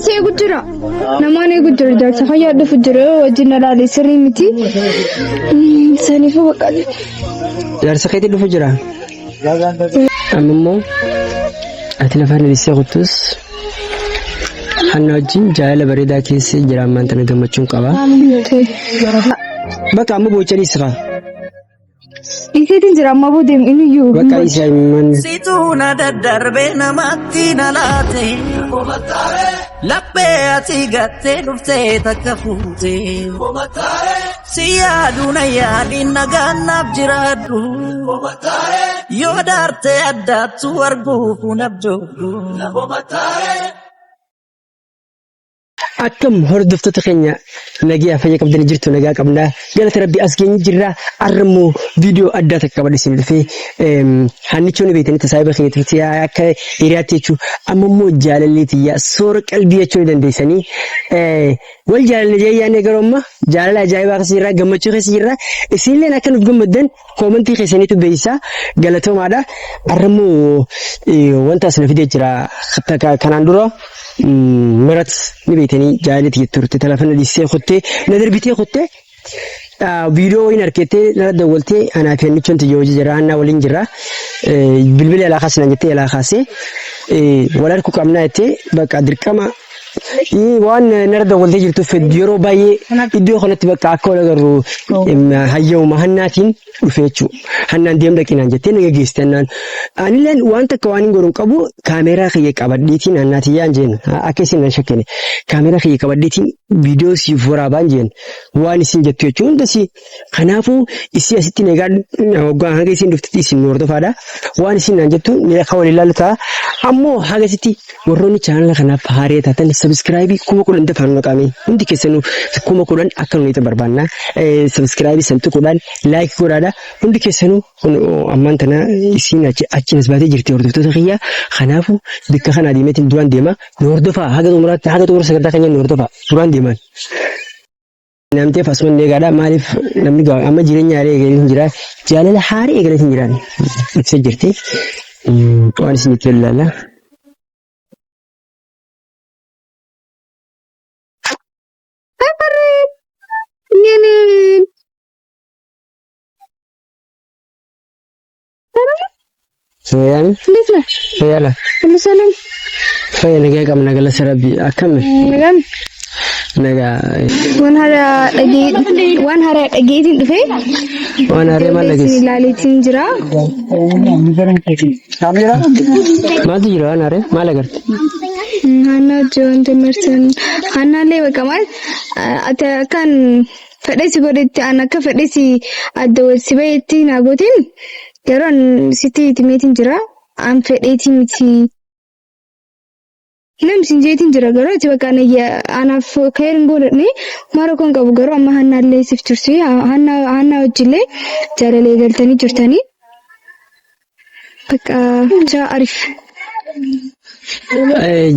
سي قدرة نماني قدرة جالسة خيار دفجرة وجينا لالي سري متي ساني فوق قال جالسة خيتي دفجرة أممو أتلفان لسه قطوس حنوجين جاهل بريدا كيسي جرامان تنقمتشون قبا بقى أمو بوچري سخا إيسيتين جراما بودم إنو يو بقى إيساي من سيتونا ددربنا ماتينا لاتي لبياتي غتي نفتي تكفوتي سيادونا يادي نغانا بجرادو يودارتي أداتو ورغوفو نبجوكو أكم هردفت تخينيا نجيا فيا كبدنا جرتو نجا كبنا قالت ربي أسكين جرا أرمو فيديو أداتك كبر اسمه في هنيشوني بيتني تسايب خيط فتيا أك إيراتيشو أممو جال اللي تيا صور قلبي أشوي دنديسني والجال اللي جاي يعني قرما جال لا جاي بخسيرة جمتشو خسيرة إسيلنا نكن بقوم بدن كومنتي خسني تبيسا قالتهم هذا أرمو وانت أصلا فيديو جرا خطة كناندورو مرات نبيتني جالت يتورت تلفون اللي سيخوتة ندر بيتي خوتة فيديو إن أركيتة نرد دولتة أنا في نيشان تجوز جرانا ولين جرا بالبلي على خاص نجتة على خاصة ولا ركوك أمنا تة بقدر كما وان نرد دولتة جلتو في الديرو باي الديو خلت بقى أكل أجرو هيو مهناتين وفيتشو هنان ديم لكن أنجتة نجيستنان أنا لين وان تكوانين قرون كابو كاميرا خيك أبديتين أناتي أنجين أكيسين نشكني كاميرا خيك أبديتين فيديو سيفورا بانجين وان سنجتو يجون دسي خنافو إسي أسيتي نجار وقان هاجي سين دفتي سين نورد فادا وان سين أنجتو نلقاو لله أمو هاجي سيتي وروني channel خناف هاري تاتن سبسكرايبي كوما كلن دفعنا كامي ندي كسنو كوما كلن أكلوا يتبربنا سبسكرايبي سنتو كلن لايك كورادا ندي كسنو أمان تنا إسينا أجنس بعدي جرتي وردو تتخيا خنافو دكا خنا ديمتين دوان ديما نورد فا هاجي تمرات هاجي تمر سكرتا كنيا نورد فا دوان ديما نامتي فاسمن نيجادا مالف نامي غا أما جيرين ياري إيجاري هنجرا جالة هاري إيجاري هنجرا سجرتي وانسي نتلا لا نين سويان ليش سويالا مثلا فين نجا كم نجا لسرابي أكمل نعم نجا وان هذا أجيتين فين وانا ريما لقيس لالي تنجرا ما تجرا أنا ري ما لقيت هانا جون تمرسن هانا ليه كمان أتا كان فديسي قريت أنا كفديسي أدور سبايتي نابوتين كرون سيتي تميتين جرا أم فديتي متي نم سنجيتين جرا قرأ تبى كان يا أنا فكيرن قولني مرة كون كابو قرأ أما هانا اللي سفترسي هانا وجلي جرا اللي قلتني جرتني بك جا أعرف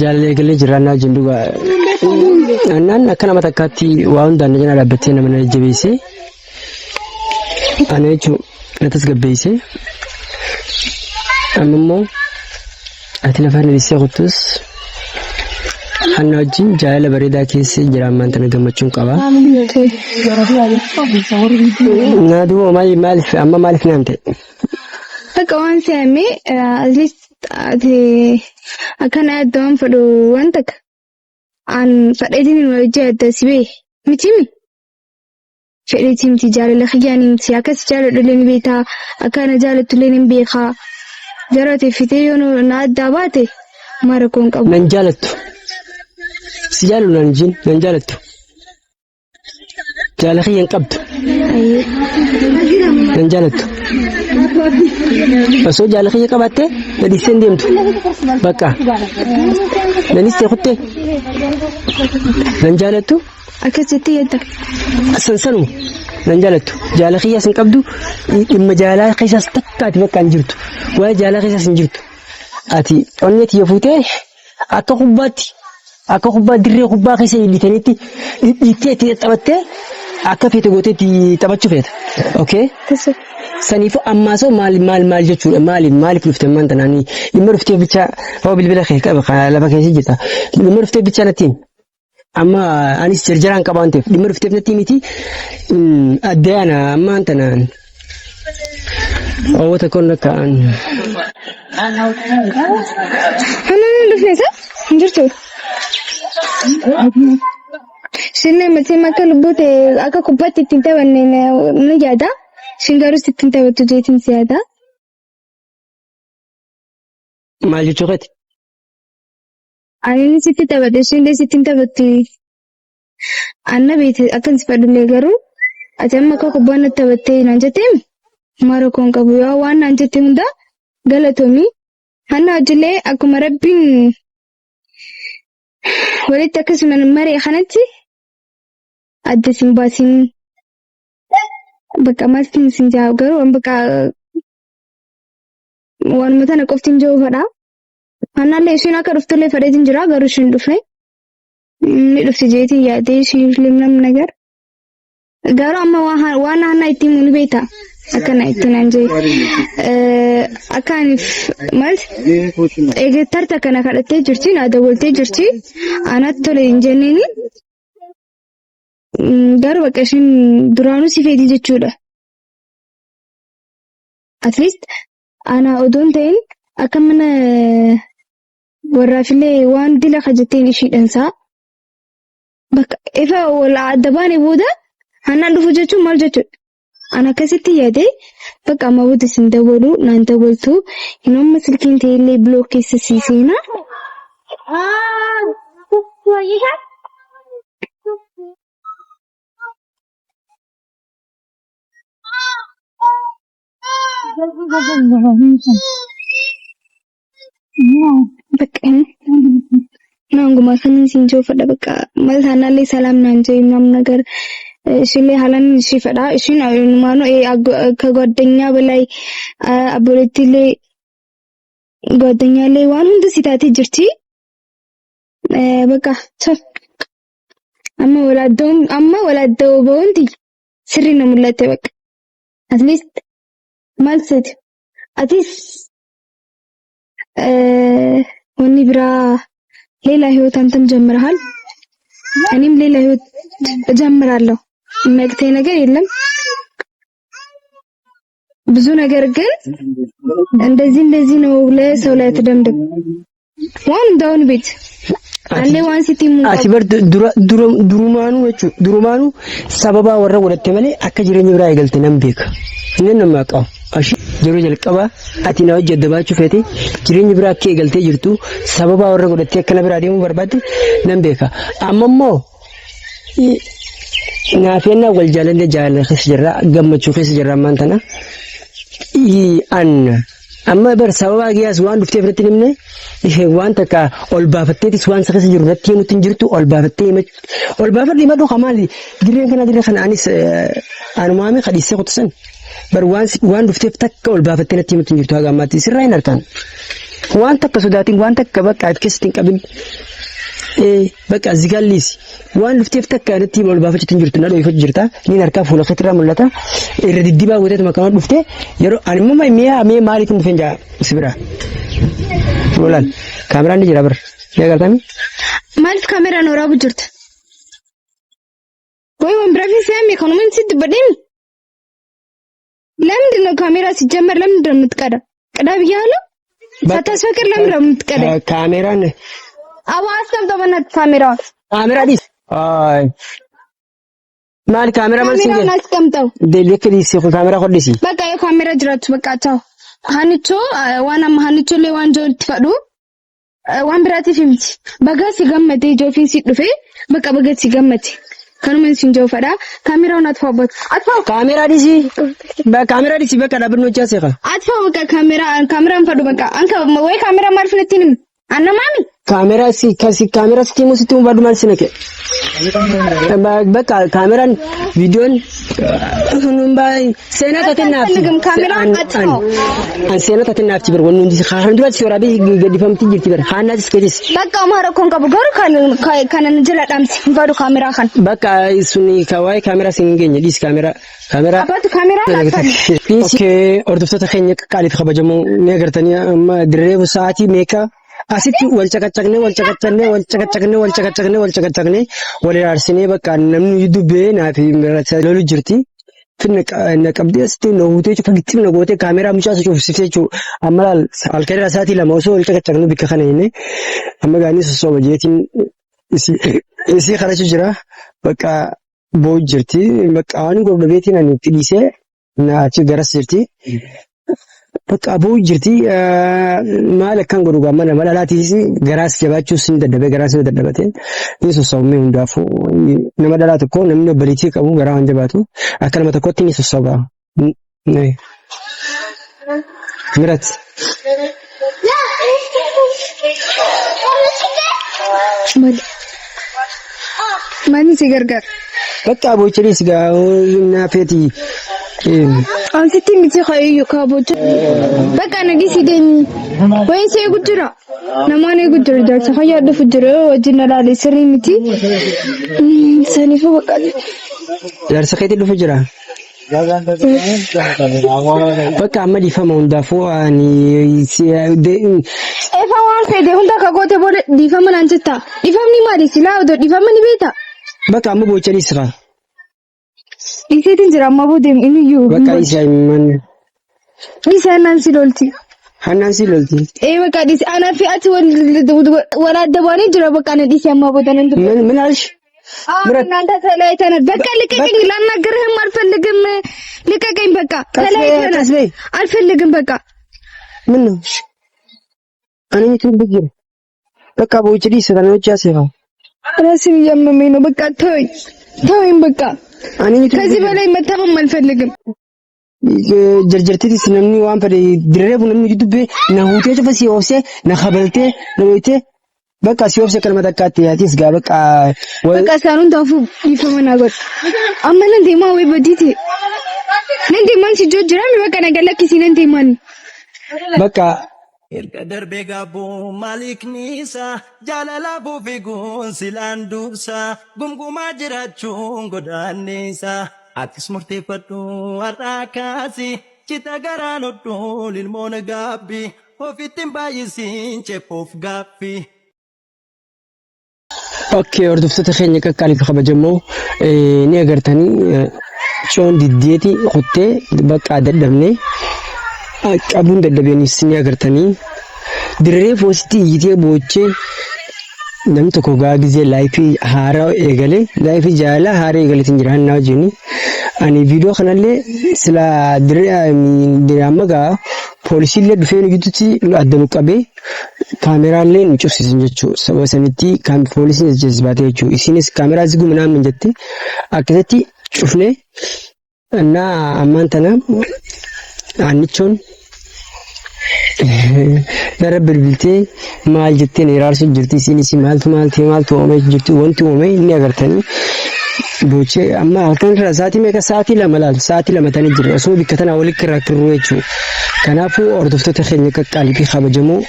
جالي قلي جرانا جندوغا أنا كنا متكاتي وعند أنا جنا لبتين من الجبيسي أنا يجو نتسق بيسي أممو أتلفان لسه قطوس حنوجين جاهل بريدا كيسي جرامان تنقمتشون قبا نادو مالف أما مالف نامتي كمان سامي أجلس أكان أدوم فدو وانتك عن فديتين الوجه التسبيح متيمي فديتين تجارة لخياني متي أكاس جارة لين بيتا أكان جارة لين بيخا جارة فتيونو ناد داباتي ماركون كابو ننجالتو سيالو ننجين ننجالتو جالة خيان قبض ننجالتو بسو جالة خيان قبضتي ندي سنديمتو بكا ننستي خطي ننجالتو أكستي يدا سنسنو ننجالتو جالة خيان سنقبضو إما جالة خيان ستكاتي بكا نجرتو ولا جالة خيان سنجرتو أتي أنيتي يفوتي أكا خباتي أكا خبات دري خبا خيسي اللي تنيتي إتي تبتي akka feete gooteetti taphachuu feeta. Okay? Saniifuu ammaasoo maal jechuudha maaliif dhuftee maanta naanii dhimma dhuftee bicha hoo bilbila kee qaba lafa keessa jirta dhimma dhuftee bicha natti amma anis jarjaraan qaba waan ta'eef dhimma dhuftee natti miti addaana amma anta naan hawwata kon nakkaan. Hanan dhufeesa jirtu. Sinne matii makka lubbuute akka kubbaatti ittiin taphanne ni yaada. Shingarus ittiin taphattu jeetiin si yaada. Maal jechuu keeti? Ani sitti taphate shingarus ittiin taphatti. Anna beete akkan si fadhullee garuu ati amma akka kubbaan natti taphattee naan jettee mara koon qabu yoo waan naan jettee hunda galatoomii. Hanna hojillee akkuma rabbiin walitti akkasuma maree kanatti adda sin baasin. Bakka maaltiin sin jaa garuu bakka waan mata na qoftiin jiru fadha. Hannaallee ishiin akka dhuftullee fadheetiin jira garuu ishiin dhufne ni dhufti jeetiin yaadee ishiin limnam nagar. Garuu amma waan hannaa ittiin muni beekta akkana ittiin anjee akkaaniif maal eeggattarta kana kadhattee jirti na dawwaltee jirti anatti tole hin jenneeni. Garuu bakka ishiin duraanuu si feeti jechuudha. At least ana odoon ta'in akka mana warraafillee waan dila kajatteen ishiidhansaa. Bakka ifa wal adda baane booda hannaan dhufu jechuun maal jechuudha. Ana akkasitti yaade bakka amma booda sin dawwalu naan dawwaltu hinoomma silkiin ta'ellee bilook keessa si seena. Bakka naanguma kanin siin jiru fadha bakka mal taanaallee salaam naan jee nam nagar ishillee haalaan ishii fadha ishiin maanoo akka ጓደኛ በላይ abboleettiillee ጓደኛallee waan hunda si taatee jirti bakka tol amma walaaddoo boonti sirrii na mul'atte bakka at least maal seeti atis wanni biraa ሌላ ህይወት አንተም ጀምረሃል እኔም ሌላ ህይወት ጀምራለሁ የሚያቅተኝ ነገር የለም ብዙ ነገር ግን እንደዚህ ነው ለሰው ላይ ተደምደም ዋን ዳውን ቤት አለ ዋን ሲቲ ሙቃ አሲበር ዱሩማኑ ሰበባ ወረ ወለተ መለ አከ ጅረኝ ብራ ይገልተንም ቤክ እነን ማቃው አሺ ጀሮ ጀልቀባ አቲና ወጀደባቹ ፈቴ ጅረኝ ብራ አከ ይገልተ ጅርቱ ሰበባ ወረ ወለተ ከነ ብራ ደሙ በርባድ ነምቤካ አመሞ ናፌና ወልጃለለ ጃለ ኸስ ጀራ ገመቹ ኸስ ጀራ ማንተና አን አማ በር ሰበባ ጊያስ ዋን ዱፍቴ ፍረትንምነ ይሄ ዋን ተካ ኦልባፈቴቲስ ዋን ሰከስ ጅሩ ረቲኑ ትንጅርቱ ኦልባፈቴ ኦልባፈቴ ይመዱ ከማሊ ድሬን ከና ድሬ ከና አኒስ አንማሚ ከዲስ ቁጥሰን በር ዋን ዱፍቴ ተካ ኦልባፈቴ ነቲኑ ትንጅርቱ አጋማቲ ሲራይን አርካን ዋን ተካ ሱዳቲን ዋን ተካ በቃ አትከስቲን ቀብል በቃ ዝጋሊስ ዋን ዱፍቴ ተካ ነቲ ኦልባፈቴ ትንጅርቱና ዶ ይፈጅ ጅርታ ኒን አርካ ፉለ ከተራ ሙላታ ኢረዲዲባ ወደት መካማ ዱፍቴ የሮ አንማማ ሚያ ማሊትን ፈንጃ ስብራ ሞላል ካሜራ እንጂ ረበር ያጋርታሚ ማልፍ ካሜራ ነው ራቡ ጅርት ወይ ወንብራፊ ሲያም ኢኮኖሚን ሲድ በደም ለምንድን ነው ካሜራ ሲጀመር ለምንድን ነው የምትቀዳ ቀዳ ብያለሁ ሳታስፈቅድ ለምንድን ነው የምትቀዳ ካሜራን አባ አስቀምጦ በእናት ካሜራ ዲስ አይ ማል ካሜራ ማለት ካሜራ አስቀምጠው ደልክሊስ ካሜራ ኮዲሲ በቃ የካሜራ ጅራቱ በቃ ታው ሀንቾ ዋና ሀንቾ ላይ ዋንጆ ትፈዱ ዋን ብራቲ ፊምቲ በጋሲ ገመቴ ጆፊን ሲዱፌ በቃ በጋሲ ገመቴ ከኑመን ሲንጆ ፈዳ ካሜራውን አጥፋበት አጥፋው ካሜራ ዲሲ በቃ ዳብኖ ጃሰኻ አጥፋው በቃ ካሜራን ፈዱ በቃ አንተ ወይ ካሜራ ማርፍነቲንም أنا مامي كاميرا ستيمو ستيمو بعد ما نسنك بقى كاميرا فيديون باي سنة تتنافس أن سنة تتنافس تبر ونودي خان دلوقتي سورابي قد فهمت تجيب خان ناس كذي بقى ما ركون كبقول كان نجلا أمس قالوا كاميرا خان بقى سوني كواي كاميرا سينجيني ديس كاميرا أبغى كاميرا اوكي أردفت تخيني كالي خبجمو نيجرتني ما دريب ساعتي ميكا asitti wal caqacaqne wal aarsine bakka namni dubbee naafi lolu jirti finna qabdee asitti no hutee fagitti na goote kaameraa mucaa sochoofsifte jechu amma alkara saati lama osoo wal caqacaqne bikka kana inni amma gaanii sosoba jeetiin isi kharachu jira bakka boo jirti bakka waan gobdabeetiin ani tidise na achi garas jirti bakka aboo jirti maal akkan godhu gammana madalaatiis garaas jabaachuus hin dadhabee garaas hin dadhabate ni sosoomee hundaafuu nama dhalaa tokko namni obbaliitii qabu garaa waan jabaatu akka nama tokkotti ni sosoba mirat mani si gargar bakka aboo chiris gaa naafeeti ansitti miti khayyu kabocha baka na disi demi way sai gudura namane gudura da ta khayya da fujura wajin la le sirri miti sani fa baka yar sakati da fujura baka amma di fama unda fo ani si de e fa wan fe de hunda ka gote bole di fama nan citta di famni ma di sila do di fama ni beta baka amma bo chari sira Isetin jira amma bodem inu yu. Bakka isa man. Isa Nancy lolti. Nancy lolti. Bakka dis ana fi ati wala dabani jira bakka na dis amma bodan እንት ምን አልሽ? እናንተ ተለያይተናል። በቃ ልቀቀኝ፣ ላናገርህም አልፈልግም። ልቀቀኝ በቃ ተለያይተናል። አልፈልግም በቃ ምን ነው? እኔ ትብግር በቃ በውጭ dis ሰራኖች ያሰፋ ራስን እያመመኝ ነው። በቃ ተወኝ በቃ ከዚህ በላይ መታመም አልፈልግም። ጀርጀርቲቲ ስለምኒ ዋን ፈደ ድሬቡ ለምን ይዱበ ናሁቴ ተፈሲ ወሰ ናኸበልቴ ለወይቴ በቃ ሲወብሰ ከመጣቃት ያቲስ ጋ በቃ ሳኑን ታፉ ይፈመና ጎት አመነ እንደማ ወይ በዲቲ ነንዴ ማን ሲጆጅራም በቃ ነገለክ ሲነንዴ ማን በቃ erga darbe gabu maliknisa jalala bufigun silandubsa gumguma jirachun godanisa atis murtefadhu arrakasi cita garanoddu lilmona gabbi ofittin bayisin chepof gaffi okay orduftoota keenya qaqqaaliif kabajamoo ni agartanii coon diddeeti kuttee bakka dadhabne qabuun dadhabeenis ni agartanii dirree poostii iyyitee boochee namni tokko gaagizee laayifii haaraa eegale laayifii jaalala haaraa eegaleetiin jira hannaa wajjin ani viidiyoo kanallee sila dirree amma gaa poolisiillee dhufee nuti adda qabee kaameraallee nu cufsiisan jechuudha sababa sanitti poolisiin jajjabaatee jechuudha isinis kaameraa ziguu minaan min jette akkasitti cufne annaa ammaan tana annichoon gara bilbiltee maal jettee iraarsu jirti isinis maaltu oomee jirti wanti oomee ni agartanii bochee amma halkan irraa sa'aatii meeqa sa'aatii lama tanii jira osoo bikka tanaa walitti irraa kirruu jechuudha kanaafuu hordoftoota keenya qaqqaalii fi kabajamoo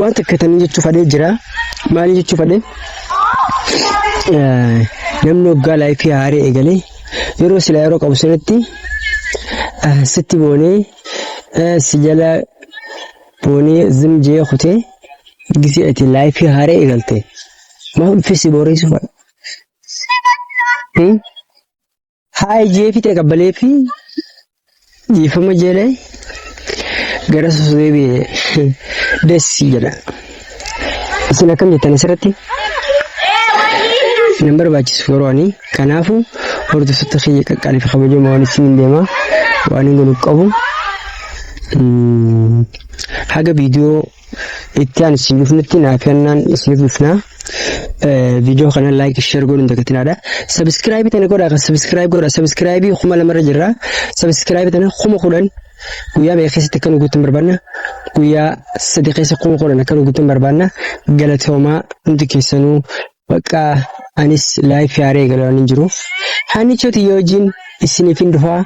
waan takkatanii jechuu fadhee jira maali jechuu fadhee namni waggaa laayifii haaree eegalee yeroo silaa yeroo qabu sanatti sitti boonee si jala boonee zimjee kutee gisee ati laayifii haaree eegalte maaf dhufee si booreessu fadha haay jeefi qabbalee fi jiifama jeelee gara sosoo bee dessi jedha isin akkam jettan asirratti nan barbaachisu yeroo ani kanaafu hordoftoota kiyya qaqqaalii fi kabajamoo waan isin deema waan hin godhu qabu haga viidiyoo itti aan isin dhufnetti naaf yannaan isin dhufnaa viidiyoo kana laayik sheer godhuun dagatinaadha sabskraayibii tana godhaa kan sabskraayib godha sabskraayibii kuma lamarra jirra sabskraayibii tana kuma 10 guyyaa bee keessatti kan guutuun barbaanna guyyaa sadii keessa qomoqoodhaan kan guutuun barbaanna galatoomaa hundi keessanuu bakka anis laayif yaaree galanii jiru hanichooti yoo wajjin isiniif hin dhufaa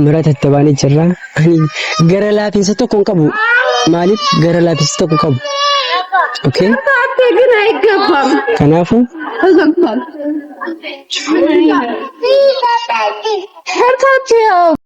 mira tattabaanii jirra ani gara laafiinsa tokko hin qabu maaliif gara laafiinsa tokko qabu okay kanaafu